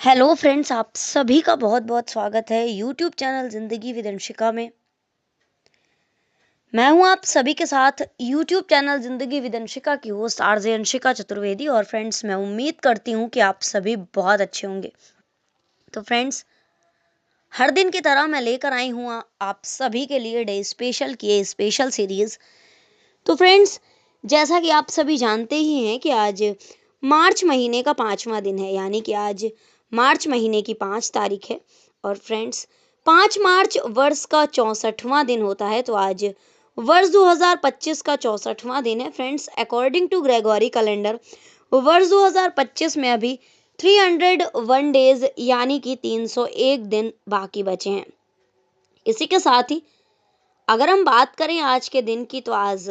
Hello friends, आप सभी का बहुत बहुत स्वागत है यूट्यूब चैनल जिंदगी विद अंशिका में। मैं हूं आप सभी के साथ यूट्यूब चैनल जिंदगी विद अंशिका की होस्ट आरजे अंशिका चतुर्वेदी। और फ्रेंड्स, मैं उम्मीद करती हूं कि आप सभी बहुत अच्छे होंगे। तो फ्रेंड्स, हर दिन की तरह मैं लेकर आई हूं आप सभी के लिए डे स्पेशल की ये स्पेशल सीरीज। तो फ्रेंड्स, जैसा कि आप सभी जानते ही हैं कि आज मार्च महीने का 5वां दिन है, यानी कि आज मार्च महीने की 5 तारीख है। और फ्रेंड्स, 5 मार्च वर्ष का 64वां दिन होता है। तो आज वर्ष 2025 का 64वां दिन है। Friends, according to Gregory calendar वर्ष 2025 में अभी 301 डेज यानी कि 301 दिन बाकी बचे हैं। इसी के साथ ही अगर हम बात करें आज के दिन की, तो आज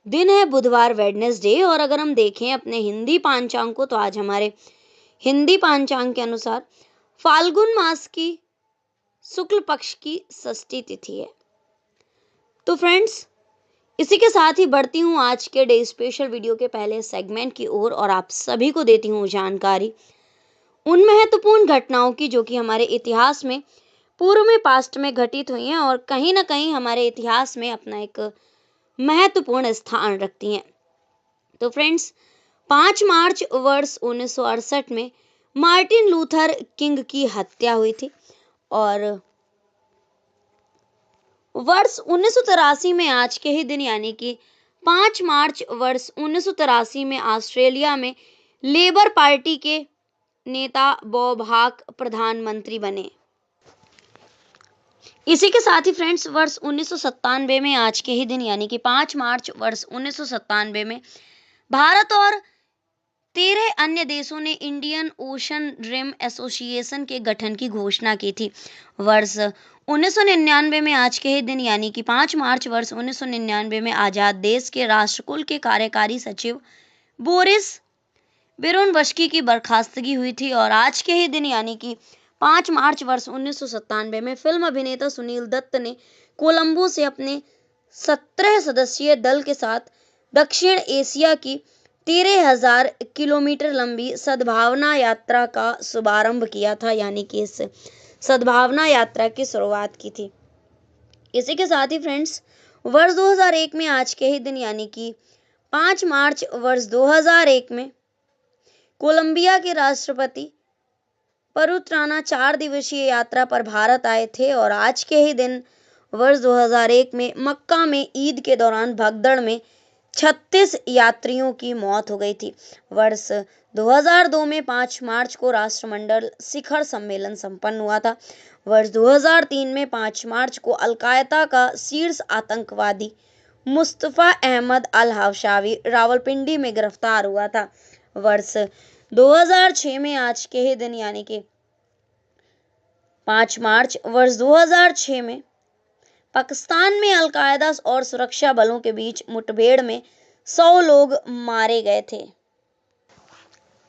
दिन है बुधवार, वेडनेसडे। और अगर हम देखें अपने हिंदी पांचांग को, तो आज हमारे हिंदी पांचांग के अनुसार फाल्गुन मास की शुक्ल पक्ष की षष्ठी तिथि है। तो फ्रेंड्स, इसी के साथ ही बढ़ती हूँ आज के डे स्पेशल वीडियो के पहले सेगमेंट की ओर और आप सभी को देती हूँ जानकारी उन महत्वपूर्ण घटनाओं की जो कि हमारे इतिहास में पूर्व में पास्ट में घटित हुई हैं और कहीं ना कहीं हमारे इतिहास में अपना एक महत्वपूर्ण स्थान रखती हैं। तो फ्रेंड्स, 5 मार्च वर्ष 1968 में मार्टिन लूथर किंग की हत्या हुई थी। और वर्ष 1983 में आज के ही दिन यानी कि 5 मार्च वर्ष 1983 में ऑस्ट्रेलिया में लेबर पार्टी के नेता बॉब हॉक प्रधानमंत्री बने। इसी के साथ ही फ्रेंड्स, वर्ष 1997 में आज के ही दिन यानी कि 5 मार्च वर्ष 1997 में भारत और 13 अन्य देशों ने इंडियन ओशन रिम एसोसिएशन के गठन की घोषणा की थी। वर्ष 1999 में आज के ही दिन यानी कि 5 मार्च वर्ष 1999 में आजाद देश के राष्ट्रकुल के कार्यकारी सचिव बोरिस बिरोनवस्की की बर्खास्तगी हुई थी। और आज के ही दिन यानी कि 5 मार्च वर्ष 1997 में फिल्म अभिनेता सुनील दत्त ने कोलंबो से अपने 17 सदस्यीय दल के साथ दक्षिण एशिया की 13,000 किलोमीटर लंबी सद्भावना यात्रा का शुभारंभ किया था, यानी कि इस सद्भावना यात्रा की शुरुआत की थी। इसी के साथ ही फ्रेंड्स, वर्ष 2001 में आज के ही दिन यानी कि 5 मार्च वर्ष 2001 में कोलंबिया के राष्ट्रपति परुत्राना 4 दिवसीय यात्रा पर भारत आए थे। और आज के ही दिन वर्ष 2001 में मक्का में ईद के दौरान भगदड़ में 36 यात्रियों की मौत हो गई थी। वर्ष 2002 में 5 मार्च को राष्ट्रमंडल शिखर सम्मेलन संपन्न हुआ था। वर्ष 2003 में 5 मार्च को अल-कायदा का शीर्ष आतंकवादी मुस्तफा अहमद अल हवशावी रावलपिंडी में गिरफ्तार हुआ था। वर्ष 2006 में आज के ही दिन यानी कि 5 मार्च वर्ष 2006 में पाकिस्तान में अल-कायदा और सुरक्षा बलों के बीच मुठभेड़ में 100 लोग मारे गए थे।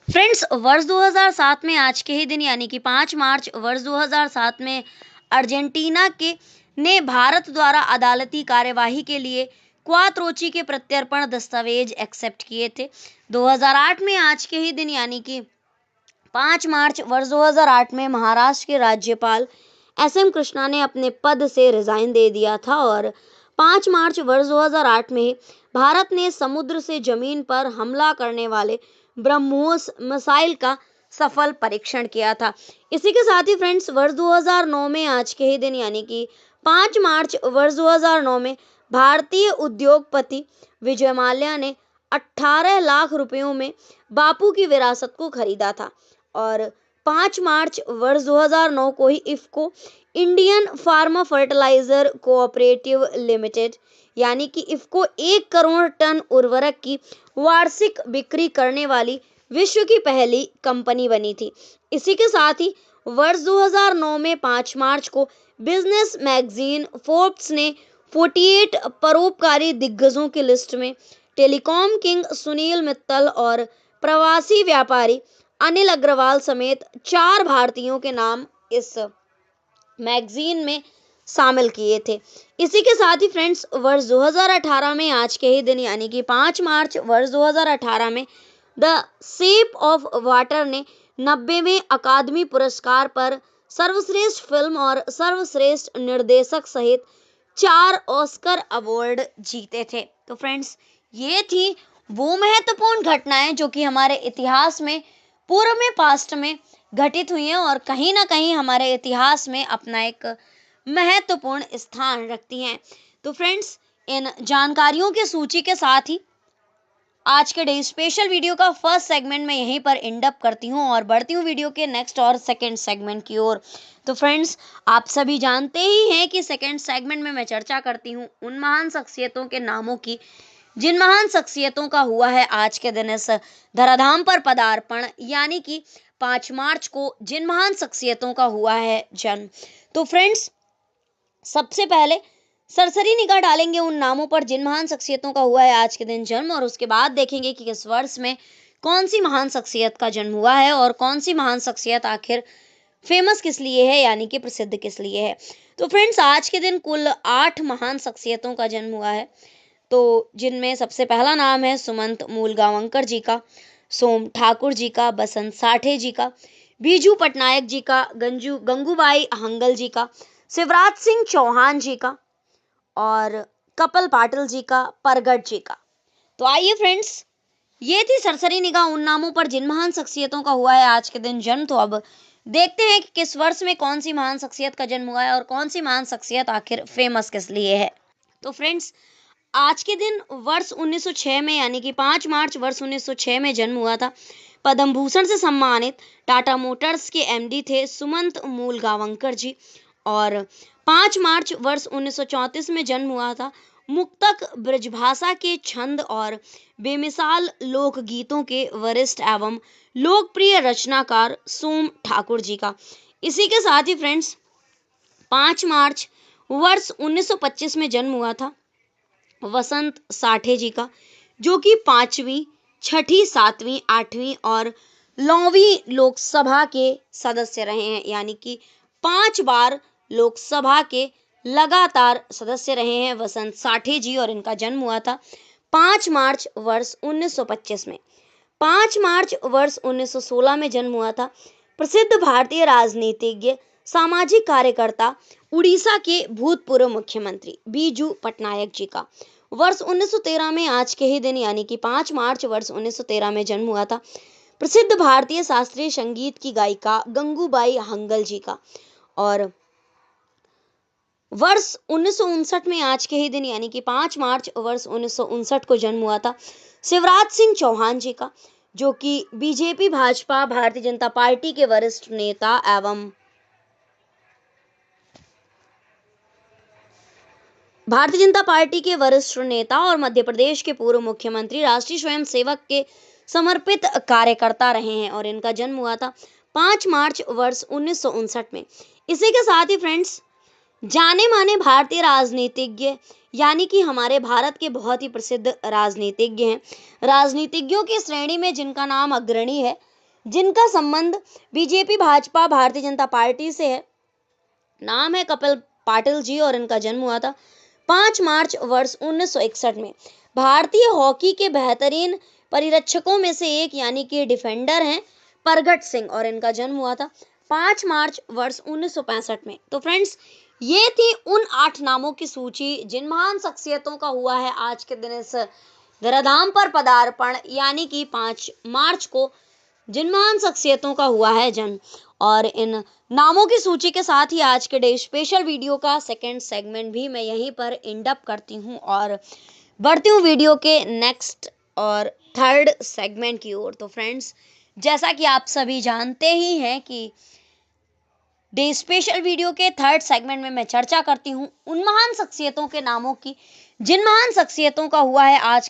फ्रेंड्स, वर्ष 2007 में आज के ही दिन यानी कि 5 मार्च वर्ष 2007 में अर्जेंटीना के ने भारत द्वारा अदालती कार्यवाही के लिए क्वात्रोची के प्रत्यर्पण दस्तावेज एक्सेप्ट किए थे। 2008 में आज के ही दिन यानी कि 5 मार्च वर्ष 2008 में महाराष्ट्र के राज्यपाल एस.एम. कृष्णा ने अपने पद से रिजाइन दे दिया था। और 5 मार्च वर्ष 2008 में भारत ने समुद्र से जमीन पर हमला करने वाले ब्रह्मोस मिसाइल का सफल परीक्षण किया था। इसी के साथ ही फ्रेंड्स, वर्ष 2009 में आज के ही दिन यानी कि 5 मार्च वर्ष 2009 में भारतीय उद्योगपति विजय माल्या ने 18 लाख रुपयों में बापू की विरासत को खरीदा था। और 5 मार्च वर्ष 2009 को ही IFFCO Indian farmers fertiliser cooperative limited यानी कि इफ्को 1 करोड़ टन उर्वरक की वार्षिक बिक्री करने वाली विश्व की पहली कंपनी बनी थी। इसी के साथ ही वर्ष 2009 में 5 मार्च को बिजनेस मैगजीन फोर्ब्स ने 48 परोपकारी दिग्गजों की लिस्ट में टेलीकॉम किंग सुनील मित्तल और प्रवासी व्यापारी अनिल अग्रवाल समेत 4 भारतीयों के नाम इस मैगजीन में शामिल किए थे। इसी के साथ ही फ्रेंड्स, वर्ष 2018 में आज के ही दिन यानी कि 5 मार्च वर्ष 2018 में द शेप ऑफ वाटर ने 90वें अकादमी पुरस्कार पर सर्वश्रेष्ठ फिल्म और सर्वश्रेष्ठ निर्देशक सहित 4 ऑस्कर अवार्ड जीते थे। तो फ्रेंड्स, ये थी वो महत्वपूर्ण घटनाएं जो कि हमारे इतिहास में, पूर्व में, पास्ट में घटित हुई हैं और कहीं ना कहीं हमारे इतिहास में अपना एक महत्वपूर्ण स्थान रखती हैं। तो फ्रेंड्स, इन जानकारियों की सूची के साथ ही आज के डे स्पेशल वीडियो का फर्स्ट सेगमेंट मैं यहीं पर एंड अप करती हूँ और बढ़ती हूँ वीडियो के नेक्स्ट और सेकंड सेगमेंट की ओर। तो फ्रेंड्स, आप सभी जानते ही हैं कि सेकंड सेगमेंट में मैं चर्चा करती हूँ उन महान शख्सियतों के नामों की जिन महान शख्सियतों का हुआ है आज के दिन इस धराधाम पर पदार्पण, यानी कि 5 मार्च को जिन महान शख्सियतों का हुआ है जन्म। तो फ्रेंड्स, सबसे पहले सरसरी निगाह डालेंगे उन नामों पर जिन महान शख्सियतों का हुआ है आज के दिन जन्म, और उसके बाद देखेंगे कि किस वर्ष में कौन सी महान शख्सियत का जन्म हुआ है और कौन सी महान शख्सियत आखिर फेमस किस लिए है, यानी कि प्रसिद्ध किस लिए है। तो फ्रेंड्स, आज के दिन कुल 8 महान शख्सियतों का जन्म हुआ है। तो जिनमें सबसे पहला नाम है सुमंत मूलगांवकर जी का, सोम ठाकुर जी का, बसंत साठे जी का, बीजू पटनायक जी का, गंगूबाई हंगल जी का, शिवराज सिंह चौहान जी का और कपिल पाटिल जी का, परगट जी का। तो आइए फ्रेंड्स, ये थी सरसरी निगाह उन नामों पर जिन महान शख्सियतों का हुआ है आज के दिन जन्म। तो अब देखते हैं कि किस वर्ष में कौन सी महान शख्सियत का जन्म हुआ है और कौन सी महान शख्सियत आखिर फेमस किस लिए है। तो फ्रेंड्स, आज के दिन वर्ष 1906 में, यानी कि 5 मार्च वर्ष 1906 में जन्म हुआ था। पद्म भूषण से सम्मानित टाटा मोटर्स के एमडी थे सुमंत मूलगांवकर जी। और 5 मार्च वर्ष 1934 में जन्म हुआ था मुक्तक ब्रजभाषा के छंद और बेमिसाल लोकगीतों के वरिष्ठ एवं लोकप्रिय रचनाकार सोम ठाकुर जी का। इसी के साथ ही फ्रेंड्स, 5 मार्च वर्ष 1925 में जन्म हुआ था वसंत साठे जी का, जो कि 5वीं, 6ठी, 7वीं, 8वीं और 9वीं लोकसभा के सदस्य रहे हैं, यानी कि 5 बार लोकसभा के लगातार सदस्य रहे हैं वसंत साठे जी, और इनका जन्म हुआ था 5 मार्च वर्ष 1925 में। 5 मार्च वर्ष 1916 में जन्म हुआ था प्रसिद्ध भारतीय राजनीतिज्ञ, सामाजिक कार्यकर्ता, उड़ीसा के भूतपूर्व मुख्यमंत्री बीजू पटनायक जी का। वर्ष 1913 में आज के ही दिन, यानी कि 5 मार्च वर्ष 1913 में जन्म हुआ था प्रसिद्ध भारतीय शास्त्रीय संगीत की गायिका गंगूबाई हंगल जी का। और वर्ष 1959 में आज के ही दिन, यानी कि 5 मार्च वर्ष 1959 को जन्म हुआ था शिवराज सिंह चौहान जी का, जो कि बीजेपी भाजपा भारतीय जनता पार्टी के वरिष्ठ नेता एवं भारतीय जनता पार्टी के वरिष्ठ नेता और मध्य प्रदेश के पूर्व मुख्यमंत्री, राष्ट्रीय स्वयंसेवक के समर्पित कार्यकर्ता रहे हैं। और इनका जन्म हुआ था 5 मार्च वर्ष 1959 में। इसी के साथ ही फ्रेंड्स, जाने माने भारतीय राजनीतिज्ञ, यानी कि हमारे भारत के बहुत ही प्रसिद्ध राजनीतिज्ञ हैं, राजनीतिज्ञों की श्रेणी में जिनका नाम अग्रणी है, जिनका संबंध बीजेपी भाजपा भारतीय जनता पार्टी से है, नाम है कपिल पाटिल जी, और इनका जन्म हुआ था 5 मार्च वर्ष 1961 में। भारतीय हॉकी के बेहतरीन परिरक्षकों में से एक, यानी कि डिफेंडर हैं परगट सिंह, और इनका जन्म हुआ था 5 मार्च वर्ष 1965 में। तो फ्रेंड्स, ये थी उन 8 नामों की सूची जिन महान शख्सियतों का हुआ है आज के दिन इस धराधाम पर पदार्पण, यानी कि 5 मार्च को जिन महान शख्सियतों का हुआ है जन्म। और इन नामों की सूची के साथ ही आज के डे स्पेशल वीडियो का सेकंड सेगमेंट भी मैं यहीं पर एंड अप करती हूँ और बढ़ती हूँ वीडियो के नेक्स्ट और थर्ड सेगमेंट की ओर। तो फ्रेंड्स, जैसा कि आप सभी जानते ही हैं कि डे स्पेशल वीडियो के थर्ड सेगमेंट में मैं चर्चा करती हूँ उन महान शख्सियतों के नामों की जिन महान शख्सियतों का हुआ है आज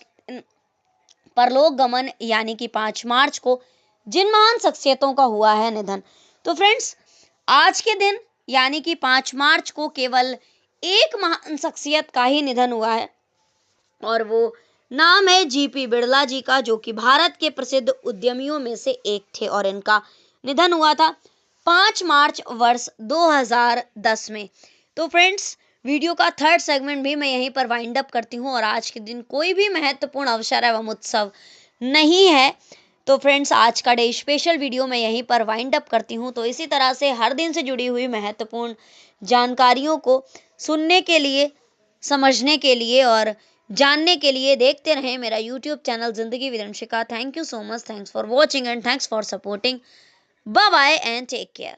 परलोक गमन, यानी कि 5 मार्च को जिन महान शख्सियतों का हुआ है निधन। तो फ्रेंड्स, आज के दिन यानी कि 5 मार्च को केवल एक महान शख्सियत का ही निधन हुआ है, और वो नाम है जीपी बिड़ला जी का, जो कि भारत के प्रसिद्ध उद्यमियों में से एक थे, और इनका निधन हुआ था 5 मार्च वर्ष 2010 में। तो फ्रेंड्स, वीडियो का थर्ड सेगमेंट भी मैं यहीं पर वाइंड अप करती हूँ, और आज के दिन कोई भी महत्वपूर्ण अवसर एवं उत्सव नहीं है, तो फ्रेंड्स, आज का डे स्पेशल वीडियो मैं यहीं पर वाइंड अप करती हूँ। तो इसी तरह से हर दिन से जुड़ी हुई महत्वपूर्ण जानकारियों को सुनने के लिए, समझने के लिए और जानने के लिए देखते रहें मेरा यूट्यूब चैनल जिंदगी with Anshika. Thank you so much, thanks for watching and thanks for supporting. Bye bye and take care.